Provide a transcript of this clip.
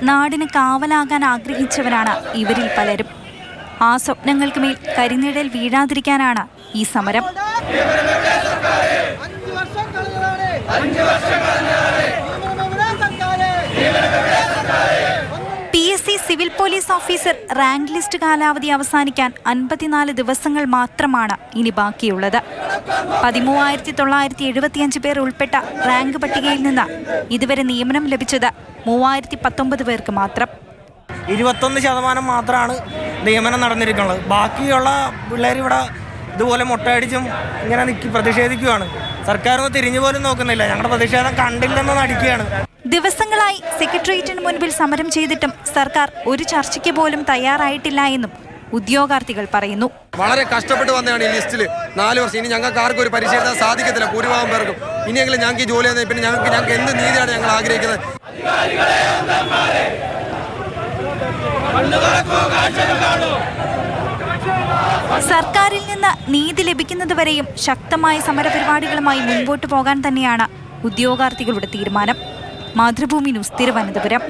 നാടിന് കാവലാകാൻ ആഗ്രഹിച്ചവരാണ് ഇവരിൽ പലരും. ആ സ്വപ്നങ്ങൾക്ക് മേൽ കരിനിഴൽ വീഴാതിരിക്കാനാണ് ഈ സമരം. PSC civil police officer rank list കാലാവധി അവസാനിക്കാൻ 54 ദിവസങ്ങൾ മാത്രമാണ് ഇനി ബാക്കിയുള്ളത്. 13,975 പേർ ഉൾപ്പെട്ട റാങ്ക് പട്ടികയിൽ നിന്ന് ഇതുവരെ നിയമനം ലഭിച്ചത് 3,019 പേർക്ക് മാത്രം. 21% മാത്രമാണ് നിയമനം നടന്നിരിക്കുന്നത്. ബാക്കിയുള്ള പിള്ളേർ ഇവിടെ ഇതുപോലെ മുട്ടയടിച്ചും ഇങ്ങനെ പ്രതിഷേധിക്കുകയാണ്. സർക്കാരൊന്നും തിരിഞ്ഞു പോലും നോക്കുന്നില്ല. ഞങ്ങളുടെ പ്രതിഷേധം കണ്ടില്ലെന്ന് നടിക്കുകയാണ്. ദിവസങ്ങളായി സെക്രട്ടേറിയറ്റിന് മുൻപിൽ സമരം ചെയ്തിട്ടും സർക്കാർ ഒരു ചർച്ചയ്ക്ക് പോലും തയ്യാറായിട്ടില്ല എന്നും ഉദ്യോഗാർത്ഥികൾ പറയുന്നു. വളരെ കഷ്ടപ്പെട്ട് വന്നതാണ് ഈ ലിസ്റ്റിൽ 4 വർഷം. ഇനി ഞങ്ങൾക്ക് ആർക്കും ഒരു പരിശീലനം എഴുതാൻ സാധിക്കത്തില്ല. ഭൂരിഭാഗം പേർക്കും ഇനിയെങ്കിലും ഞങ്ങൾക്ക് ഈ ജോലി തന്നെ. പിന്നെ ഞങ്ങൾക്ക് എന്ത് നീതിയാണ് ഞങ്ങൾ ആഗ്രഹിക്കുന്നത്? സർക്കാരിൽ നിന്ന് നീതി ലഭിക്കുന്നതുവരെയും ശക്തമായ സമരപരിപാടികളുമായി മുൻപോട്ട് പോകാൻ തന്നെയാണ് ഉദ്യോഗാർത്ഥികളുടെ തീരുമാനം. മാതൃഭൂമി ന്യൂസ്, തിരുവനന്തപുരം.